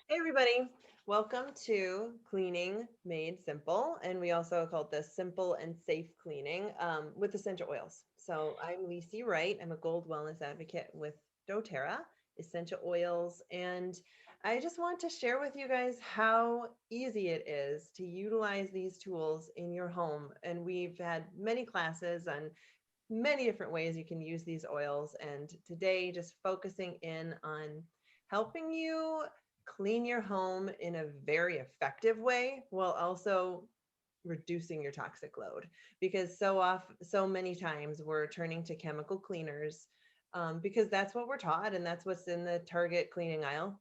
Hey everybody, welcome to Cleaning Made Simple, and we also call this Simple and Safe Cleaning with essential oils. So I'm Lisi Wright. I'm a gold wellness advocate with doTERRA essential oils, and I just want to share with you guys how easy it is to utilize these tools in your home. And we've had many classes on many different ways you can use these oils, and today just focusing in on helping you clean your home in a very effective way while also reducing your toxic load, because so many times we're turning to chemical cleaners, because that's what we're taught and that's what's in the Target cleaning aisle.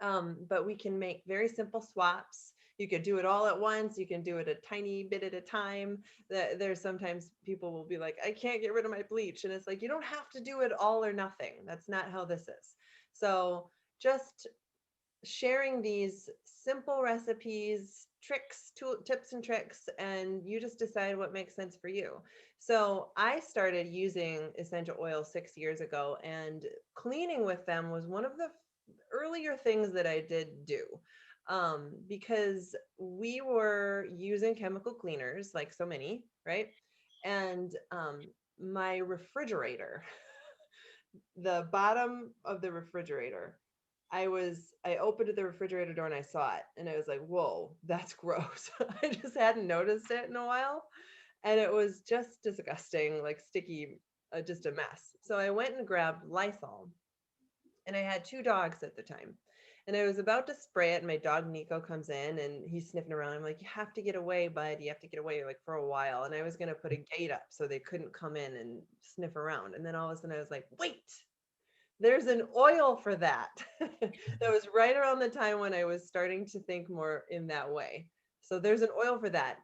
But we can make very simple swaps. You could do it all at once. You can do it a tiny bit at a time. There's sometimes people will be like, I can't get rid of my bleach. And it's like, you don't have to do it all or nothing. That's not how this is. So just sharing these simple recipes, tips and tricks, and you just decide what makes sense for you. So I started using essential oils 6 years ago, and cleaning with them was one of the earlier things that I did do, because we were using chemical cleaners like so many, right? And my refrigerator, the bottom of the refrigerator, I opened the refrigerator door and I saw it and I was like, whoa, that's gross. I just hadn't noticed it in a while. And it was just disgusting, like sticky, just a mess. So I went and grabbed Lysol, and I had two dogs at the time. And I was about to spray it, and my dog Nico comes in and he's sniffing around. I'm like, you have to get away, bud. You have to get away, like, for a while. And I was going to put a gate up so they couldn't come in and sniff around. And then all of a sudden I was like, wait, there's an oil for that. That was right around the time when I was starting to think more in that way. So there's an oil for that.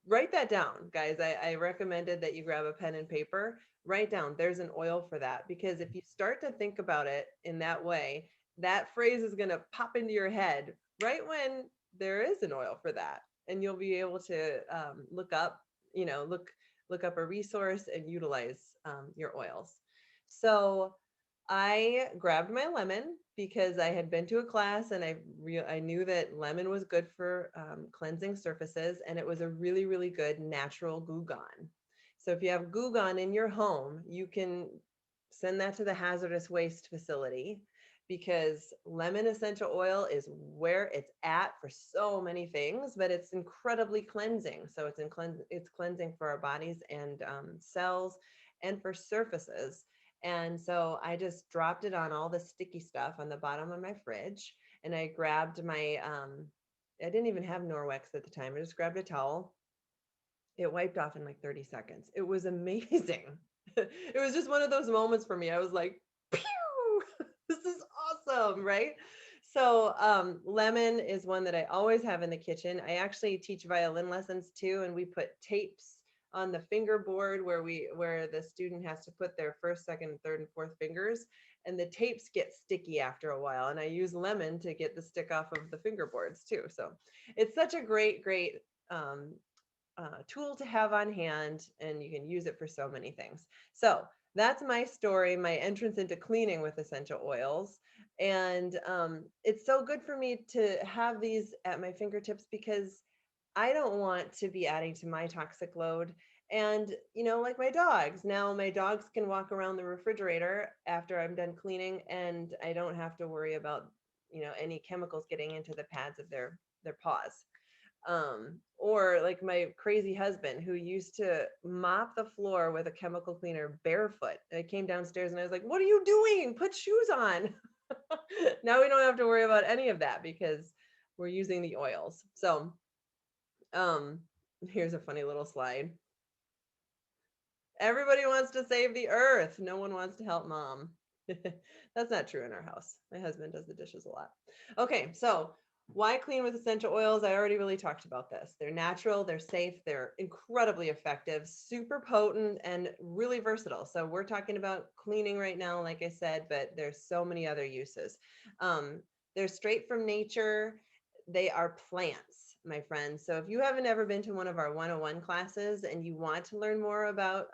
Write that down, guys. I recommended that you grab a pen and paper. Write down, there's an oil for that. Because if you start to think about it in that way, that phrase is going to pop into your head right when there is an oil for that. And you'll be able to look up, look up a resource and utilize your oils. So I grabbed my lemon because I had been to a class and I knew that lemon was good for cleansing surfaces, and it was a really, really good natural Goo Gone. So if you have Goo Gone in your home, you can send that to the hazardous waste facility, because lemon essential oil is where it's at for so many things, but it's incredibly cleansing. So it's cleansing for our bodies and cells, and for surfaces. And so I just dropped it on all the sticky stuff on the bottom of my fridge. And I grabbed I didn't even have Norwex at the time. I just grabbed a towel. It wiped off in like 30 seconds. It was amazing. It was just one of those moments for me. I was like, pew, this is awesome, right? So lemon is one that I always have in the kitchen. I actually teach violin lessons too, and we put tapes on the fingerboard where the student has to put their first, second, third, and fourth fingers, and the tapes get sticky after a while. And I use lemon to get the stick off of the fingerboards too. So it's such a great um, tool to have on hand, and you can use it for so many things. So that's my story, my entrance into cleaning with essential oils. And it's so good for me to have these at my fingertips, because I don't want to be adding to my toxic load. And, like my dogs, now my dogs can walk around the refrigerator after I'm done cleaning, and I don't have to worry about, any chemicals getting into the pads of their paws. Or like my crazy husband, who used to mop the floor with a chemical cleaner barefoot. I came downstairs and I was like, what are you doing? Put shoes on. Now we don't have to worry about any of that because we're using the oils. So um, here's a funny little slide. Everybody wants to save the earth. No one wants to help mom. That's not true in our house. My husband does the dishes a lot. Okay, so why clean with essential oils? I already really talked about this. They're natural, they're safe, they're incredibly effective, super potent, and really versatile. So we're talking about cleaning right now, like I said, but there's so many other uses. They're straight from nature. They are plants, my friends. So if you haven't ever been to one of our 101 classes and you want to learn more about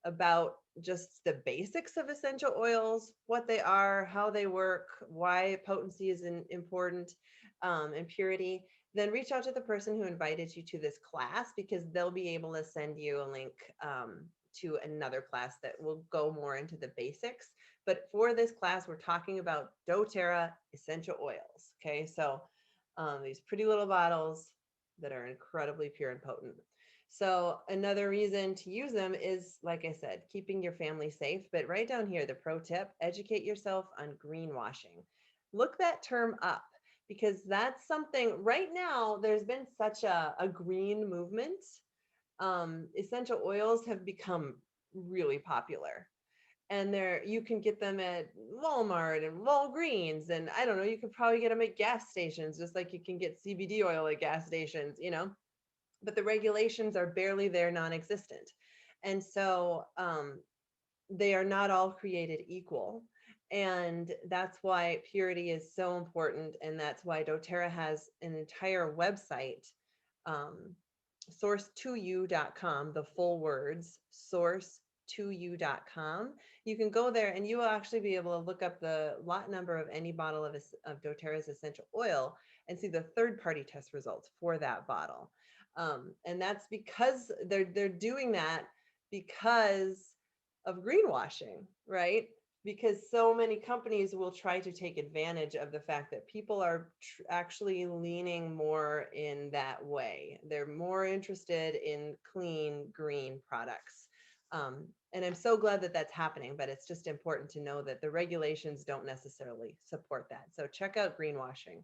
about just the basics of essential oils, what they are, how they work, why potency is important, and purity, then reach out to the person who invited you to this class, because they'll be able to send you a link to another class that will go more into the basics. But for this class, we're talking about doTERRA essential oils. Okay, so these pretty little bottles that are incredibly pure and potent. So another reason to use them is, like I said, keeping your family safe. But right down here, the pro tip: educate yourself on greenwashing. Look that term up, because that's something right now. There's been such a green movement. Essential oils have become really popular, and you can get them at Walmart and Walgreens, and I don't know, you could probably get them at gas stations, just like you can get CBD oil at gas stations, but the regulations are barely there, non-existent. And so they are not all created equal. And that's why purity is so important. And that's why doTERRA has an entire website, um, source2u.com, the full words, source2u.com. You can go there and you will actually be able to look up the lot number of any bottle of doTERRA's essential oil and see the third-party test results for that bottle. And that's because they're doing that because of greenwashing, right? Because so many companies will try to take advantage of the fact that people are actually leaning more in that way. They're more interested in clean, green products. And I'm so glad that that's happening, but it's just important to know that the regulations don't necessarily support that. So check out greenwashing.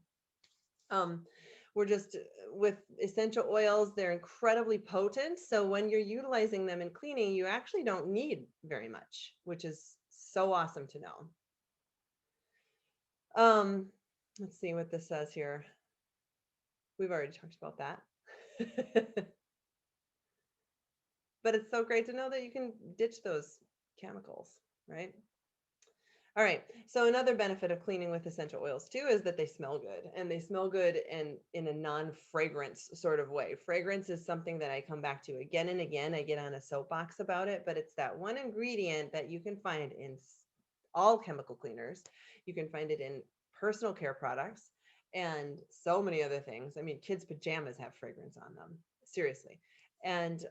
We're just with essential oils, they're incredibly potent. So when you're utilizing them in cleaning, you actually don't need very much, which is so awesome to know. Let's see what this says here. We've already talked about that. But it's so great to know that you can ditch those chemicals, right? All right. So another benefit of cleaning with essential oils too is that they smell good, and they smell good in a non-fragrance sort of way. Fragrance is something that I come back to again and again. I get on a soapbox about it, but it's that one ingredient that you can find in all chemical cleaners. You can find it in personal care products and so many other things. I mean, kids' pajamas have fragrance on them, seriously. And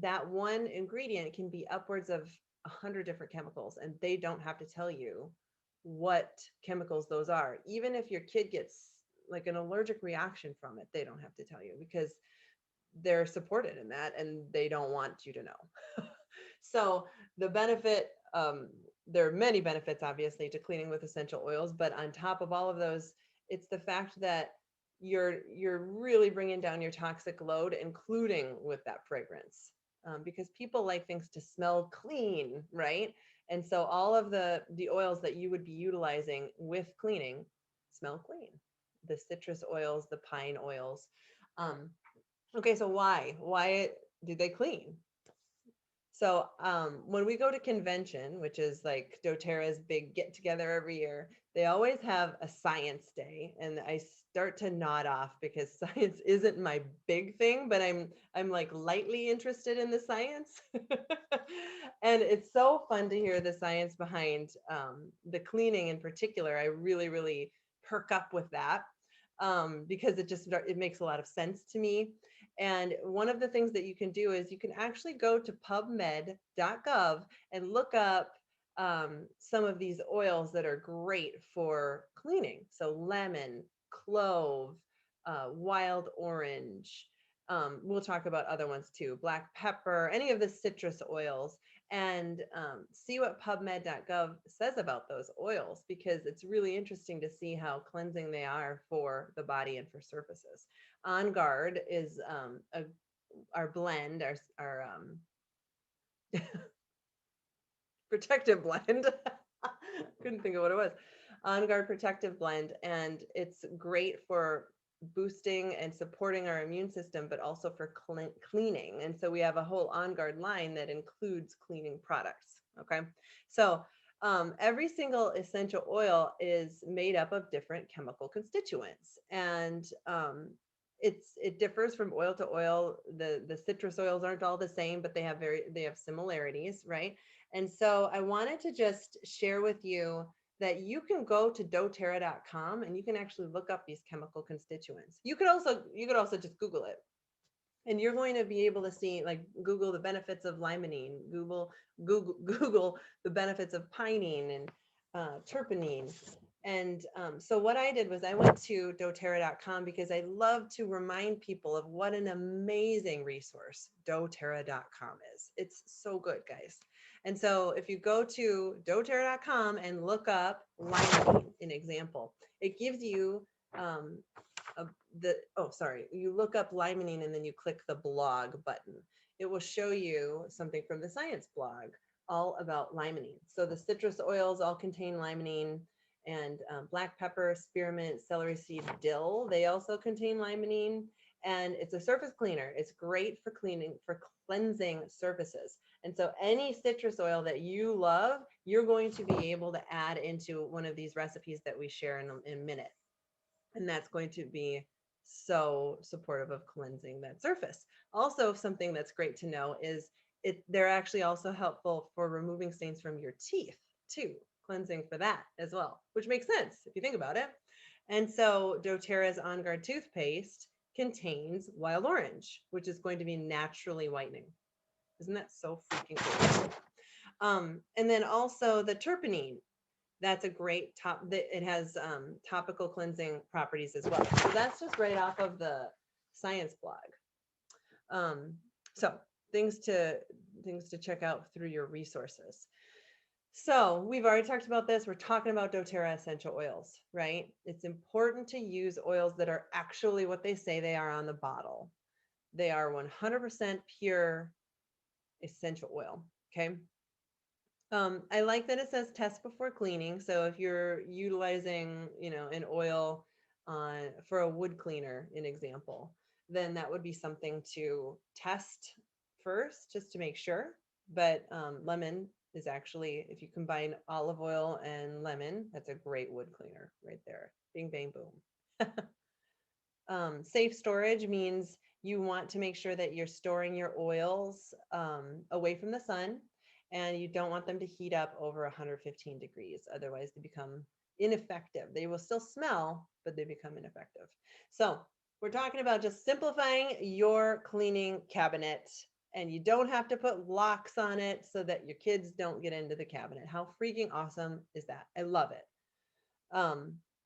that one ingredient can be upwards of 100 different chemicals, and they don't have to tell you what chemicals those are. Even if your kid gets like an allergic reaction from it, they don't have to tell you, because they're supported in that and they don't want you to know. So the benefit, there are many benefits obviously to cleaning with essential oils, but on top of all of those, it's the fact that you're really bringing down your toxic load, including with that fragrance, because people like things to smell clean, right? And so all of the oils that you would be utilizing with cleaning smell clean. The citrus oils, the pine oils. Okay, so why do they clean? So when we go to convention, which is like doTERRA's big get together every year, they always have a science day, and I start to nod off because science isn't my big thing, but I'm like lightly interested in the science. And it's so fun to hear the science behind the cleaning in particular. I really perk up with that, because it makes a lot of sense to me. And one of the things that you can do is you can actually go to pubmed.gov and look up some of these oils that are great for cleaning. So lemon, clove, wild orange. We'll talk about other ones too, black pepper, any of the citrus oils, and see what pubmed.gov says about those oils, because it's really interesting to see how cleansing they are for the body and for surfaces. OnGuard is our blend, our protective blend. Couldn't think of what it was. OnGuard protective blend, and it's great for boosting and supporting our immune system, but also for cleaning. And so we have a whole OnGuard line that includes cleaning products. Okay, so every single essential oil is made up of different chemical constituents, and it differs from oil to oil. The citrus oils aren't all the same, but they have similarities, right? And so I wanted to just share with you that you can go to doTERRA.com and you can actually look up these chemical constituents. You could also just Google it, and you're going to be able to see, like, Google the benefits of limonene, Google the benefits of pinene and terpenine. And so what I did was I went to doTERRA.com because I love to remind people of what an amazing resource doTERRA.com is. It's so good, guys. And so if you go to doTERRA.com and look up limonene, an example, it gives you um, you look up limonene and then you click the blog button. It will show you something from the science blog all about limonene. So the citrus oils all contain limonene, and black pepper, spearmint, celery seed, dill, they also contain limonene. And it's a surface cleaner. It's great for cleansing surfaces. And so any citrus oil that you love, you're going to be able to add into one of these recipes that we share in a minute. And that's going to be so supportive of cleansing that surface. Also, something that's great to know is they're actually also helpful for removing stains from your teeth too, cleansing for that as well, which makes sense if you think about it. And so doTERRA's OnGuard toothpaste contains wild orange, which is going to be naturally whitening. Isn't that so freaking cool? And then also the terpenine, that's a great it has topical cleansing properties as well. So that's just right off of the science blog. So things to check out through your resources. So we've already talked about this. We're talking about doTERRA essential oils, right? It's important to use oils that are actually what they say they are on the bottle. They are 100% pure essential oil. Okay. I like that it says test before cleaning. So if you're utilizing, an oil for a wood cleaner, an example, then that would be something to test first, just to make sure. But lemon is actually, if you combine olive oil and lemon, that's a great wood cleaner right there. Bing, bang, boom. Safe storage means you want to make sure that you're storing your oils away from the sun, and you don't want them to heat up over 115 degrees. Otherwise, they become ineffective. They will still smell, but they become ineffective. So we're talking about just simplifying your cleaning cabinet, and you don't have to put locks on it so that your kids don't get into the cabinet. How freaking awesome is that? I love it.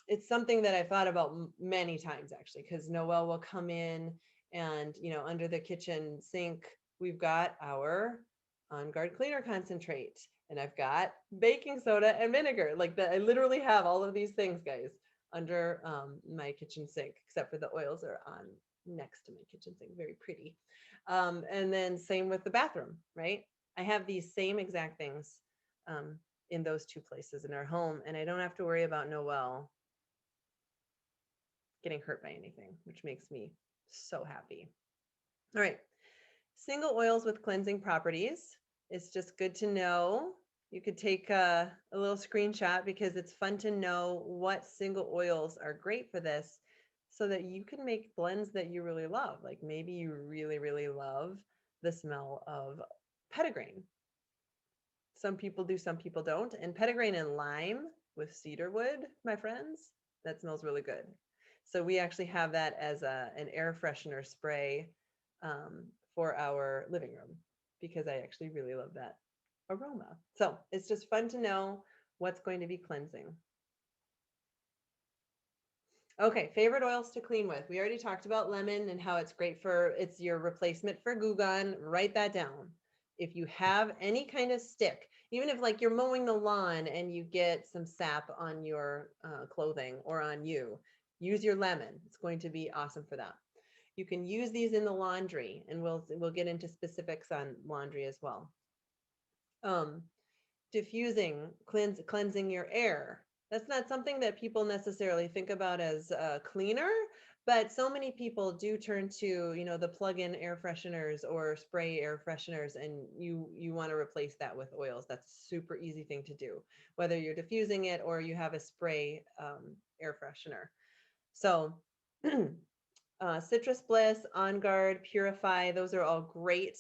It's something that I've thought about many times, actually, because Noelle will come in and, under the kitchen sink, we've got our OnGuard cleaner concentrate, and I've got baking soda and vinegar. Like that, I literally have all of these things, guys, under my kitchen sink, except for the oils are on next to my kitchen sink. Very pretty. And then same with the bathroom, right? I have these same exact things in those two places in our home, and I don't have to worry about Noelle getting hurt by anything, which makes me so happy. All right. Single oils with cleansing properties. It's just good to know. You could take a little screenshot because it's fun to know what single oils are great for this, so that you can make blends that you really love. Like maybe you really, really love the smell of petitgrain. Some people do, some people don't. And petitgrain and lime with cedarwood, my friends, that smells really good. So we actually have that as an air freshener spray for our living room, because I actually really love that aroma. So it's just fun to know what's going to be cleansing. Okay, favorite oils to clean with. We already talked about lemon and how it's great it's your replacement for Goo Gone. Write that down. If you have any kind of stick, even if like you're mowing the lawn and you get some sap on your clothing or on you, use your lemon. It's going to be awesome for that. You can use these in the laundry, and we'll get into specifics on laundry as well. Diffusing, cleansing your air. That's not something that people necessarily think about as a cleaner, but so many people do turn to, the plug-in air fresheners or spray air fresheners, and you want to replace that with oils. That's a super easy thing to do, whether you're diffusing it or you have a spray air freshener. So Citrus Bliss, OnGuard, Purify, those are all great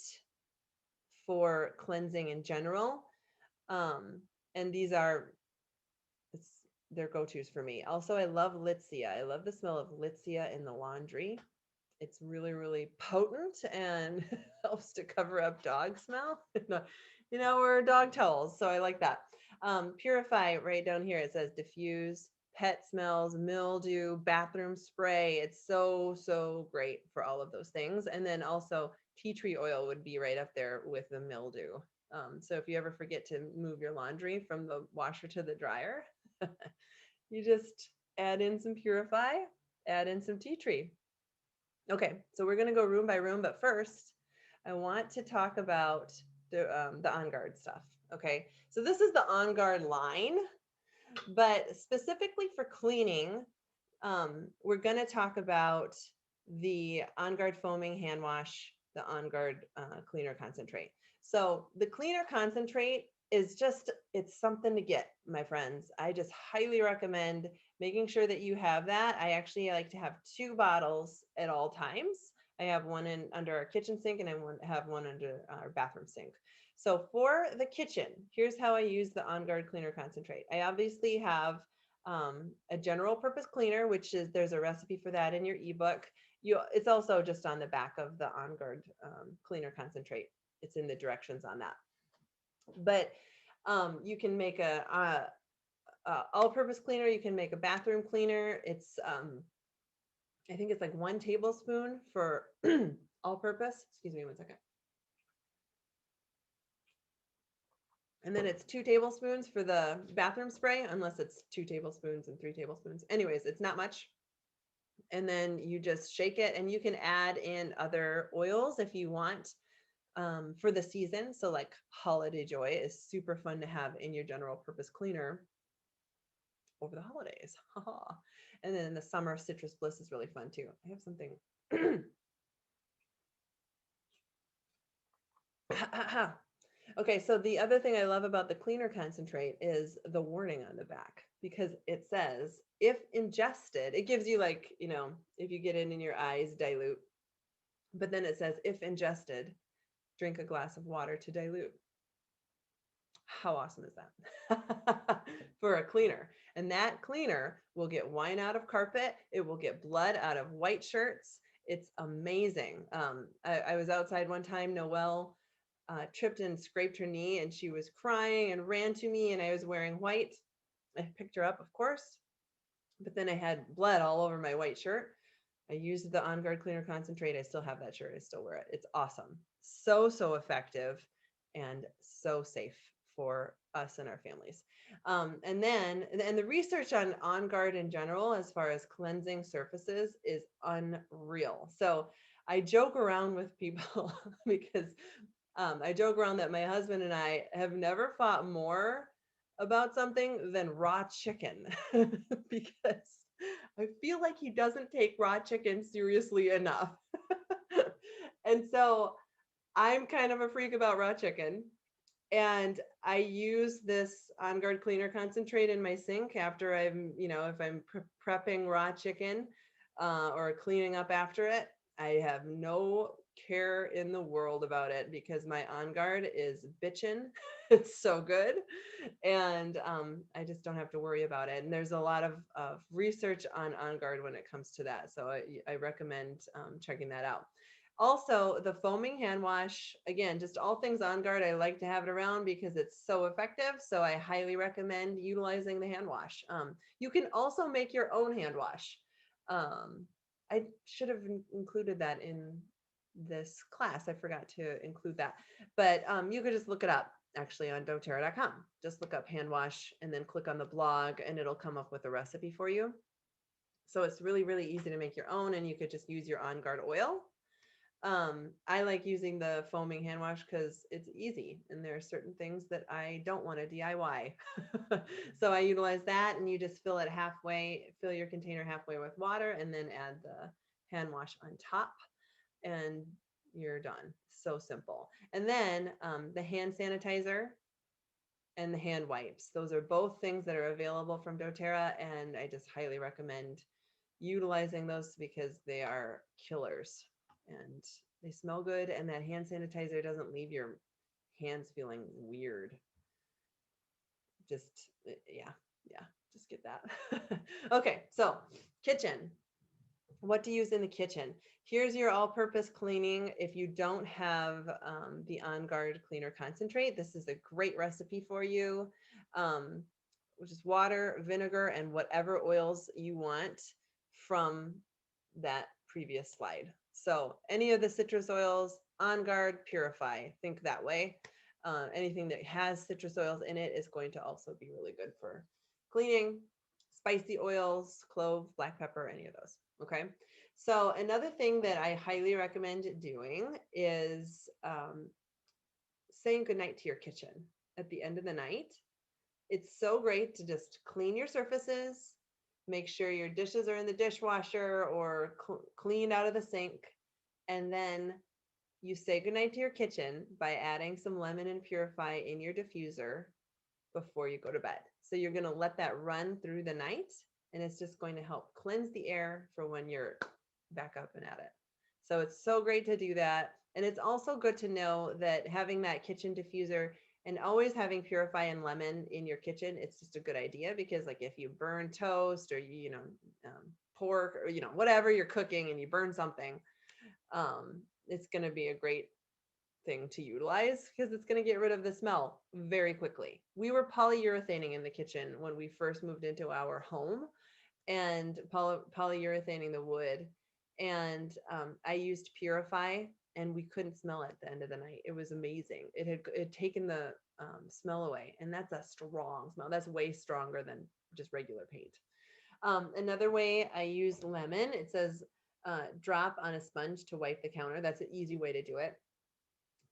for cleansing in general. Um, and these are it's their go-tos for me. Also, I love Litsia. I love the smell of Litsia in the laundry. It's really, really potent and helps to cover up dog smell. We're dog towels, so I like that. Purify, right down here, it says diffuse, pet smells, mildew, bathroom spray. It's so, so great for all of those things. And then also tea tree oil would be right up there with the mildew. So if you ever forget to move your laundry from the washer to the dryer, you just add in some Purify, add in some tea tree. Okay, so we're going to go room by room, but first, I want to talk about the OnGuard stuff. Okay, so this is the OnGuard line, but specifically for cleaning, we're going to talk about the OnGuard foaming hand wash, the OnGuard cleaner concentrate. So the cleaner concentrate is just, it's something to get, my friends. I just highly recommend making sure that you have that. I actually like to have 2 bottles at all times. I have one under our kitchen sink and I have one under our bathroom sink. So for the kitchen, here's how I use the OnGuard cleaner concentrate. I obviously have a general purpose cleaner, which is, there's a recipe for that in your ebook. It's also just on the back of the OnGuard cleaner concentrate. It's in the directions on that. But you can make a all-purpose cleaner. You can make a bathroom cleaner. It's I think it's like 1 tablespoon for all-purpose. Excuse me 1 second. And then it's 2 tablespoons for the bathroom spray, unless it's 2 tablespoons and 3 tablespoons. Anyways, it's not much. And then you just shake it, and you can add in other oils if you want for the season. So like holiday joy is super fun to have in your general purpose cleaner over the holidays. And then in the summer, citrus bliss is really fun too. I have something. Okay, so the other thing I love about the cleaner concentrate is the warning on the back, because it says, if ingested, it gives you like, if you get it in your eyes, dilute. But then it says, if ingested, drink a glass of water to dilute. How awesome is that? For a cleaner. And that cleaner will get wine out of carpet. It will get blood out of white shirts. It's amazing. I was outside one time, Noelle tripped and scraped her knee, and she was crying and ran to me, and I was wearing white. I picked her up, of course, but then I had blood all over my white shirt. I used the OnGuard cleaner concentrate. I still have that shirt. I still wear it. It's awesome. So, so effective and so safe for us and our families. And the research on OnGuard in general, as far as cleansing surfaces, is unreal. So I joke around with people because I joke around that my husband and I have never fought more about something than raw chicken because I feel like he doesn't take raw chicken seriously enough. And so I'm kind of a freak about raw chicken. And I use this OnGuard cleaner concentrate in my sink after if I'm prepping raw chicken or cleaning up after it. I have no care in the world about it because my OnGuard is bitchin'. It's so good. And I just don't have to worry about it. And there's a lot of research on OnGuard when it comes to that. So I recommend checking that out. Also, the foaming hand wash, again, just all things OnGuard. I like to have it around because it's so effective. So I highly recommend utilizing the hand wash. You can also make your own hand wash. I should have included that in this class. I forgot to include that, but you could just look it up actually on doTERRA.com. Just look up hand wash and then click on the blog and it'll come up with a recipe for you. So it's really, really easy to make your own, and you could just use your OnGuard oil. I like using the foaming hand wash because it's easy and there are certain things that I don't want to DIY. So I utilize that, and you just fill your container halfway with water, and then add the hand wash on top, and you're done. So simple. And then the hand sanitizer and the hand wipes. Those are both things that are available from doTERRA, and I just highly recommend utilizing those because they are killers and they smell good. And that hand sanitizer doesn't leave your hands feeling weird. Just, yeah, yeah, just get that. Okay, so kitchen. What to use in the kitchen. Here's your all-purpose cleaning. If you don't have the OnGuard cleaner concentrate, this is a great recipe for you. Um, which is water, vinegar, and whatever oils you want from that previous slide. So any of the citrus oils, OnGuard, Purify, think that way. Anything that has citrus oils in it is going to also be really good for cleaning. Spicy oils, clove, black pepper, any of those. Okay. So another thing that I highly recommend doing is saying goodnight to your kitchen at the end of the night. It's so great to just clean your surfaces, make sure your dishes are in the dishwasher or cleaned out of the sink, and then you say goodnight to your kitchen by adding some lemon and purify in your diffuser before you go to bed. So you're going to let that run through the night, and it's just going to help cleanse the air for when you're back up and at it. So it's so great to do that. And it's also good to know that having that kitchen diffuser and always having purify and lemon in your kitchen, it's just a good idea because like if you burn toast or pork or whatever you're cooking and you burn something, it's going to be a great thing to utilize because it's going to get rid of the smell very quickly. We were polyurethaning in the kitchen when we first moved into our home and polyurethaning the wood. And I used Purify and we couldn't smell it at the end of the night. It was amazing. It had taken the smell away, and that's a strong smell. That's way stronger than just regular paint. Another way I use lemon, it says drop on a sponge to wipe the counter. That's an easy way to do it.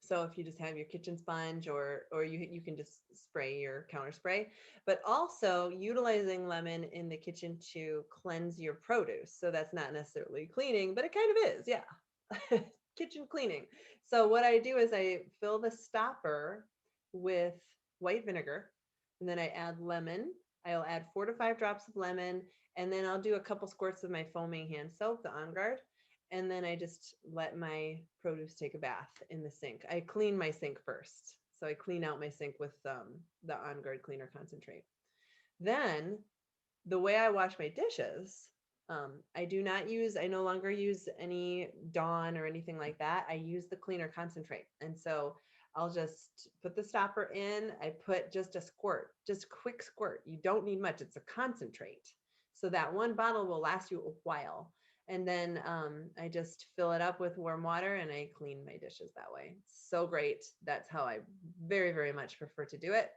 So if you just have your kitchen sponge or you can just spray your counter spray, but also utilizing lemon in the kitchen to cleanse your produce. So that's not necessarily cleaning, but it kind of is. Yeah. Kitchen cleaning. So what I do is I fill the stopper with white vinegar and then I add lemon. I'll add 4 to 5 drops of lemon and then I'll do a couple squirts of my foaming hand soap, the OnGuard. And then I just let my produce take a bath in the sink. I clean my sink first. So I clean out my sink with the OnGuard cleaner concentrate. Then the way I wash my dishes, I no longer use any Dawn or anything like that. I use the cleaner concentrate. And so I'll just put the stopper in. I put just a squirt, just quick squirt. You don't need much. It's a concentrate. So that one bottle will last you a while. And then I just fill it up with warm water and I clean my dishes that way. So great. That's how I very, very much prefer to do it.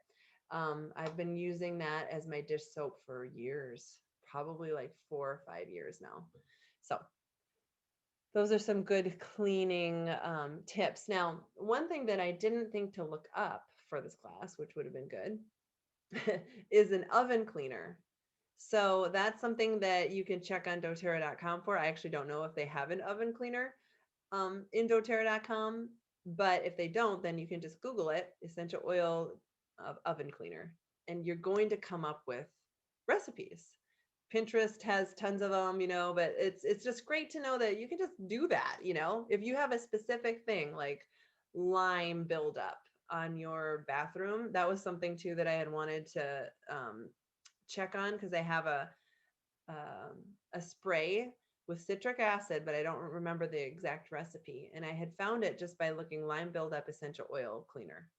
I've been using that as my dish soap for years, probably like 4 or 5 years now. So those are some good cleaning tips. Now, one thing that I didn't think to look up for this class, which would have been good, is an oven cleaner. So that's something that you can check on doTERRA.com for. I actually don't know if they have an oven cleaner in doTERRA.com, but if they don't, then you can just Google it, essential oil oven cleaner, and you're going to come up with recipes. Pinterest has tons of them, but it's just great to know that you can just do that, if you have a specific thing like lime buildup on your bathroom. That was something too that I had wanted to check on because I have a spray with citric acid, but I don't remember the exact recipe. And I had found it just by looking lime buildup essential oil cleaner.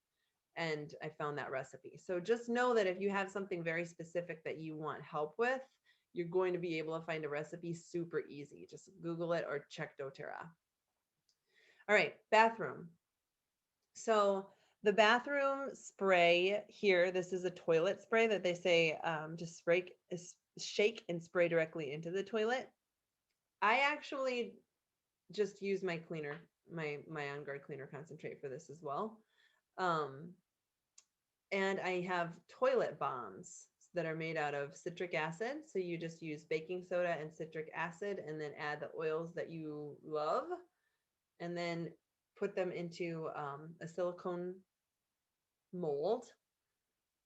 And I found that recipe. So just know that if you have something very specific that you want help with, you're going to be able to find a recipe super easy. Just Google it or check doTERRA. All right, bathroom. So the bathroom spray here, this is a toilet spray that they say just shake and spray directly into the toilet. I actually just use my cleaner, my OnGuard cleaner concentrate for this as well. And I have toilet bombs that are made out of citric acid. So you just use baking soda and citric acid and then add the oils that you love and then put them into a silicone mold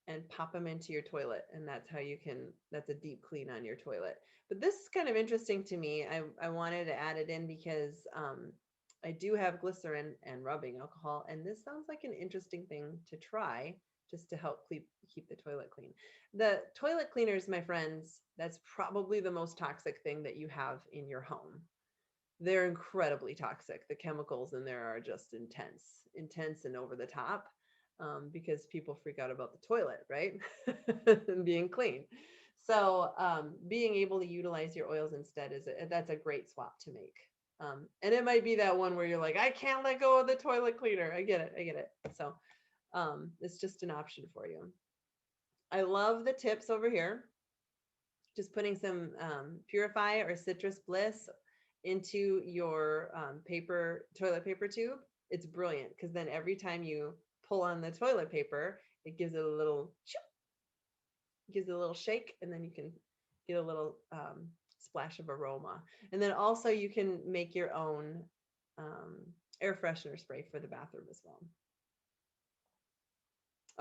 and pop them into your toilet. And that's how you can, that's a deep clean on your toilet. But this is kind of interesting to me. I wanted to add it in because I do have glycerin and rubbing alcohol, and this sounds like an interesting thing to try just to help keep the toilet clean. The toilet cleaners, my friends, that's probably the most toxic thing that you have in your home. They're incredibly toxic. The chemicals in there are just intense and over the top, because people freak out about the toilet, right? And being clean. So being able to utilize your oils instead that's a great swap to make. And it might be that one where you're like, I can't let go of the toilet cleaner. I get it. So it's just an option for you. I love the tips over here. Just putting some Purify or Citrus Bliss into your toilet paper tube. It's brilliant because then every time you pull on the toilet paper, it gives it a little shake, and then you can get a little splash of aroma. And then also you can make your own air freshener spray for the bathroom as well.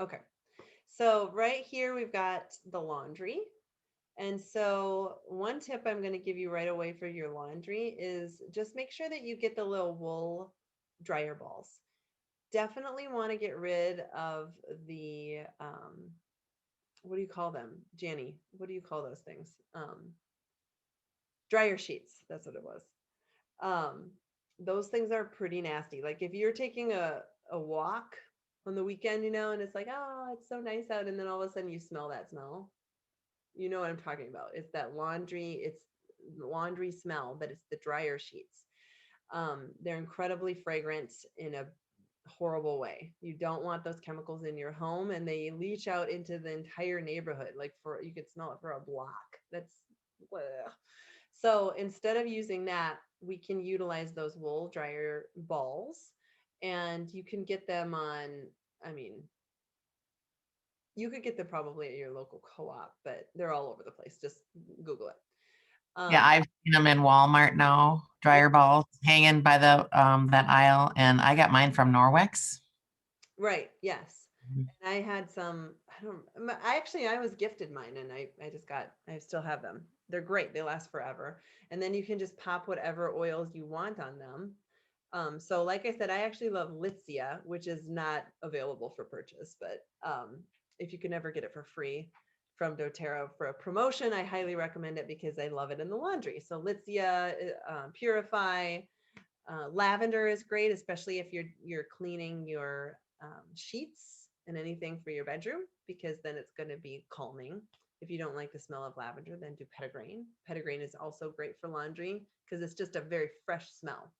Okay, so right here we've got the laundry. And so one tip I'm going to give you right away for your laundry is just make sure that you get the little wool dryer balls. Definitely want to get rid of the, what do you call them? Jenny, what do you call those things? Dryer sheets. That's what it was. Those things are pretty nasty. Like if you're taking a walk on the weekend, and it's like, oh, it's so nice out. And then all of a sudden you smell that smell. You know what I'm talking about. It's that laundry smell, but it's the dryer sheets. They're incredibly fragrant in a horrible way. You don't want those chemicals in your home, and they leach out into the entire neighborhood. Like you could smell it for a block. That's bleh. So instead of using that, we can utilize those wool dryer balls, and you can get them you could get them probably at your local co-op, but they're all over the place. Just Google it. Yeah, I've seen them in Walmart now, Yeah, dryer balls hanging by the that aisle, and I got mine from Norwex. right. Yes. Mhm. And I had some, I was gifted mine, and I still have them. They're great. They last forever. And then you can just pop whatever oils you want on them. So like I said, I actually love Litsia, which is not available for purchase, but if you can ever get it for free from doTERRA for a promotion, I highly recommend it because I love it in the laundry. So Litsia, Purify, lavender is great, especially if you're cleaning your sheets and anything for your bedroom, because then it's going to be calming. If you don't like the smell of lavender, then do petitgrain. Petitgrain is also great for laundry because it's just a very fresh smell.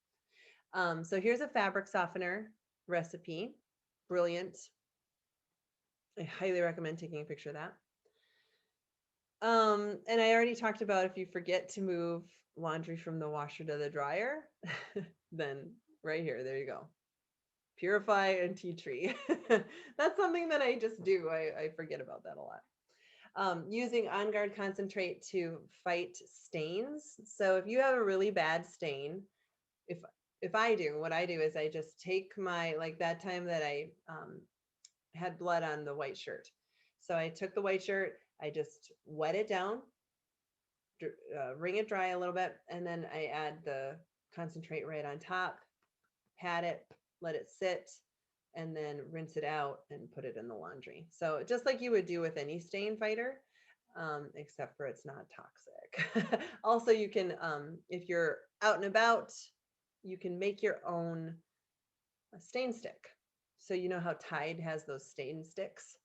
So here's a fabric softener recipe. Brilliant. I highly recommend taking a picture of that. And I already talked about if you forget to move laundry from the washer to the dryer, then right here, there you go. Purify and tea tree. That's something that I just do. I forget about that a lot. Using OnGuard concentrate to fight stains. So if you have a really bad stain, if I do, what I do is I just take like that time that I had blood on the white shirt. So I took the white shirt, I just wet it down, wring it dry a little bit, and then I add the concentrate right on top, pat it, let it sit, and then rinse it out and put it in the laundry. So just like you would do with any stain fighter, except for it's not toxic. Also, you can, if you're out and about, you can make your own stain stick. So you know how Tide has those stain sticks?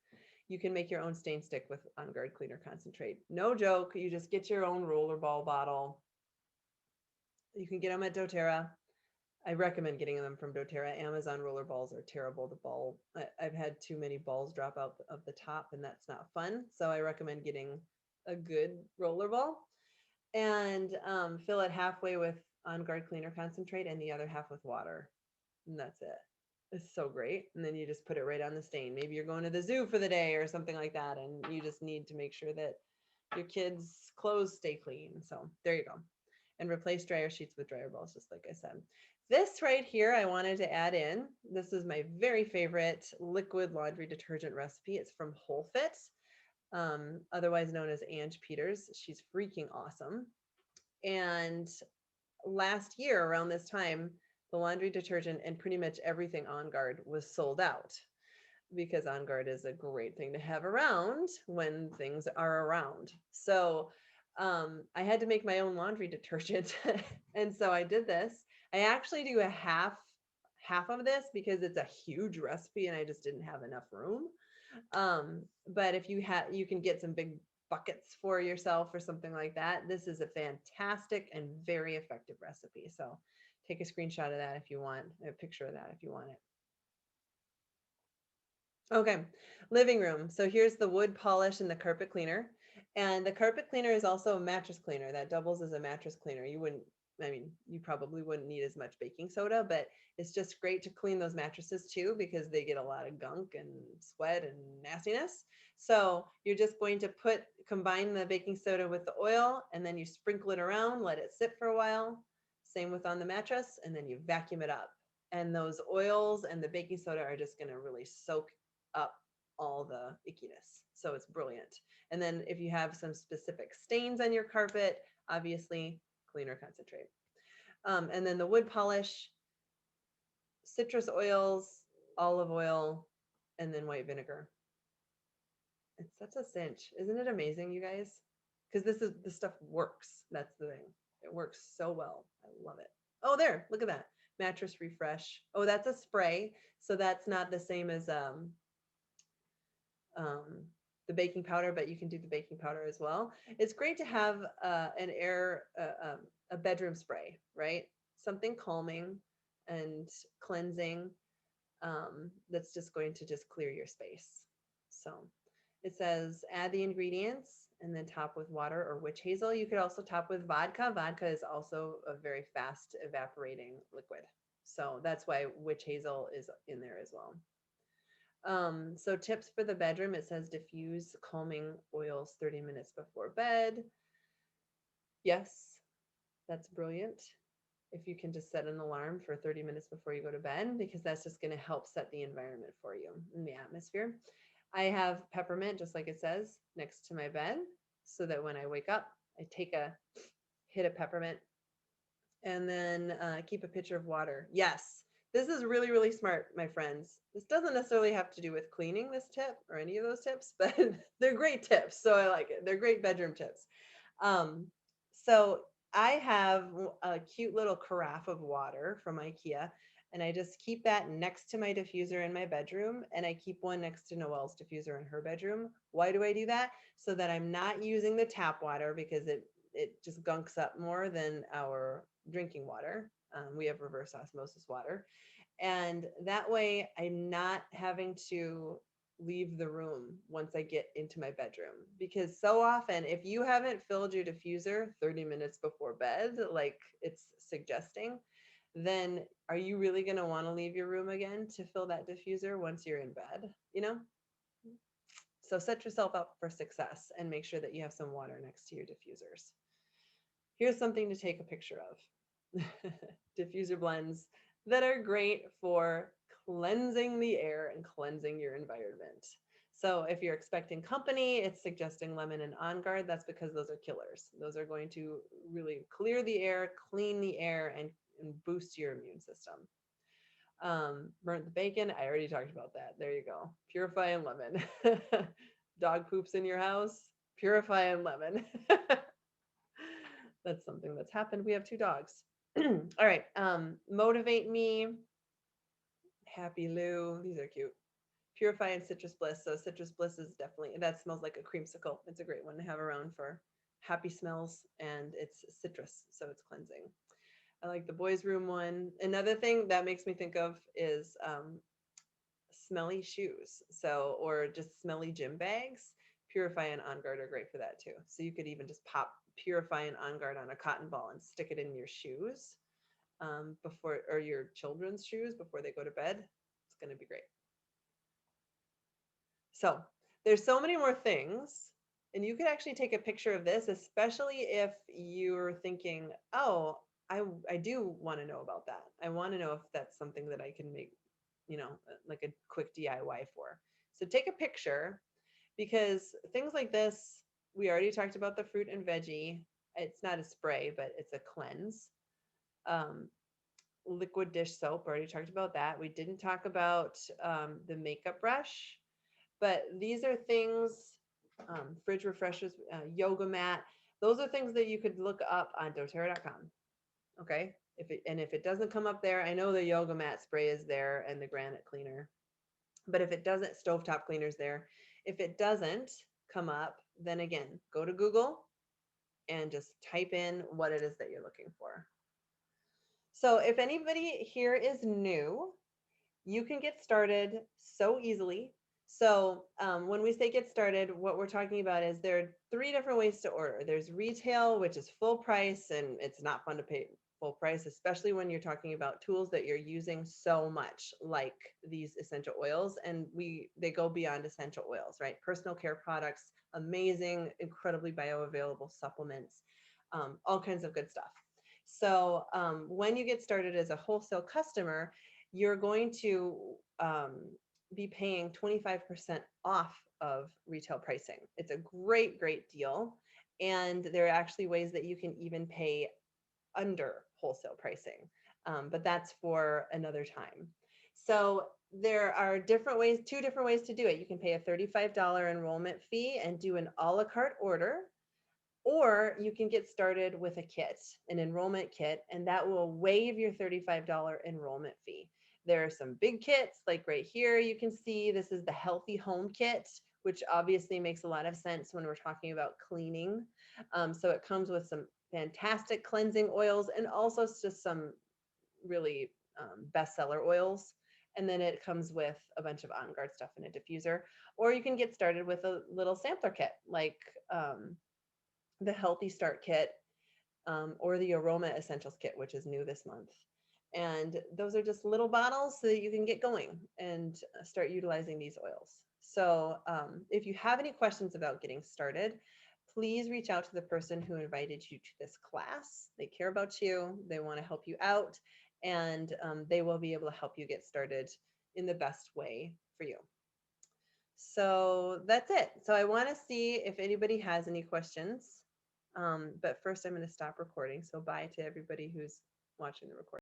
You can make your own stain stick with OnGuard cleaner concentrate. No joke. You just get your own rollerball bottle. You can get them at doTERRA. I recommend getting them from doTERRA. Amazon rollerballs are terrible. I've had too many balls drop out of the top, and that's not fun. So I recommend getting a good rollerball and fill it halfway with OnGuard cleaner concentrate and the other half with water. And that's it. It's so great. And then you just put it right on the stain. Maybe you're going to the zoo for the day or something like that, and you just need to make sure that your kids' clothes stay clean. So there you go. And replace dryer sheets with dryer balls, just like I said. This right here, I wanted to add in. This is my very favorite liquid laundry detergent recipe. It's from Whole Fit, otherwise known as Ange Peters. She's freaking awesome. And last year, around this time, the laundry detergent and pretty much everything OnGuard was sold out because OnGuard is a great thing to have around when things are around. So I had to make my own laundry detergent. And so I did this. I actually do a half of this because it's a huge recipe and I just didn't have enough room. But if you have, you can get some big buckets for yourself or something like that. This is a fantastic and very effective recipe. So take a screenshot of that if you want, a picture of that if you want it. Okay, living room. So here's the wood polish and the carpet cleaner. And the carpet cleaner is also a mattress cleaner that doubles as a mattress cleaner. You wouldn't, I mean, you probably wouldn't need as much baking soda, but it's just great to clean those mattresses too because they get a lot of gunk and sweat and nastiness. So you're just going to combine the baking soda with the oil and then you sprinkle it around, let it sit for a while. Same with on the mattress, and then you vacuum it up. And those oils and the baking soda are just going to really soak up all the ickiness. So it's brilliant. And then if you have some specific stains on your carpet, obviously cleaner concentrate. And then the wood polish, citrus oils, olive oil, and then white vinegar. It's such a cinch. Isn't it amazing, you guys? Because this stuff works. That's the thing. It works so well. I love it. Oh, there, look at that. Mattress refresh. Oh, that's a spray. So that's not the same as um, the baking powder, but you can do the baking powder as well. It's great to have a bedroom spray, right? Something calming and cleansing that's just going to just clear your space. So it says add the ingredients and then top with water or witch hazel. You could also top with vodka. Vodka is also a very fast evaporating liquid. So that's why witch hazel is in there as well. So tips for the bedroom, it says diffuse calming oils 30 minutes before bed. Yes, that's brilliant. If you can just set an alarm for 30 minutes before you go to bed, because that's just going to help set the environment for you in the atmosphere. I have peppermint, just like it says, next to my bed, so that when I wake up, I take a hit of peppermint and then keep a pitcher of water. Yes, this is really, really smart, my friends. This doesn't necessarily have to do with cleaning this tip or any of those tips, but they're great tips. So I like it. They're great bedroom tips. Um, so I have a cute little carafe of water from IKEA, and I just keep that next to my diffuser in my bedroom, and I keep one next to Noelle's diffuser in her bedroom. Why do I do that? So that I'm not using the tap water because it just gunks up more than our drinking water. We have reverse osmosis water. And that way I'm not having to leave the room once I get into my bedroom. Because so often, if you haven't filled your diffuser 30 minutes before bed, like it's suggesting, then are you really going to want to leave your room again to fill that diffuser once you're in bed? You know? So set yourself up for success and make sure that you have some water next to your diffusers. Here's something to take a picture of. Diffuser blends that are great for cleansing the air and cleansing your environment. So if you're expecting company, it's suggesting lemon and OnGuard. That's because those are killers. Those are going to really clear the air, clean the air, and boost your immune system. Burnt the bacon. I already talked about that. There you go. Purify and lemon. Dog poops in your house. Purify and lemon. That's something that's happened. We have 2 dogs. All right. Motivate me. Happy Lou. These are cute. Purify and Citrus Bliss. So Citrus Bliss is definitely, that smells like a creamsicle. It's a great one to have around for happy smells, and it's citrus, so it's cleansing. I like the boys' room one. Another thing that makes me think of is smelly shoes. So, or just smelly gym bags. Purify and OnGuard are great for that too. So you could even just pop Purify and OnGuard on a cotton ball and stick it in your shoes before, or your children's shoes before they go to bed. It's going to be great. So there's so many more things, and you could actually take a picture of this, especially if you're thinking, oh, I do want to know about that. I want to know if that's something that I can make, like a quick DIY for. So take a picture, because things like this, we already talked about the fruit and veggie. It's not a spray, but it's a cleanse. Um, Liquid dish soap, already talked about that. We didn't talk about the makeup brush, but these are things, fridge refreshers, yoga mat. Those are things that you could look up on doTERRA.com. Okay. If it doesn't come up there, I know the yoga mat spray is there and the granite cleaner. But if it doesn't, stovetop cleaner's there. If it doesn't come up, then again, go to Google and just type in what it is that you're looking for. So if anybody here is new, you can get started so easily. So when we say get started, what we're talking about is there are three different ways to order. There's retail, which is full price, and it's not fun to pay full price, especially when you're talking about tools that you're using so much, like these essential oils. And they go beyond essential oils, right? Personal care products, amazing, incredibly bioavailable supplements, all kinds of good stuff. So when you get started as a wholesale customer, you're going to be paying 25% off of retail pricing. It's a great, great deal. And there are actually ways that you can even pay under wholesale pricing, but that's for another time. So there are different ways, two different ways to do it. You can pay a $35 enrollment fee and do an a la carte order, or you can get started with a kit, an enrollment kit, and that will waive your $35 enrollment fee. There are some big kits, like right here, you can see this is the Healthy Home Kit, which obviously makes a lot of sense when we're talking about cleaning. So it comes with some fantastic cleansing oils and also just some really bestseller oils. And then it comes with a bunch of OnGuard stuff in a diffuser. Or you can get started with a little sampler kit, like the Healthy Start Kit, or the Aroma Essentials Kit, which is new this month. And those are just little bottles so that you can get going and start utilizing these oils. So if you have any questions about getting started, please reach out to the person who invited you to this class. They care about you, they want to help you out, and they will be able to help you get started in the best way for you. So that's it. So I want to see if anybody has any questions. But first I'm going to stop recording. So bye to everybody who's watching the recording.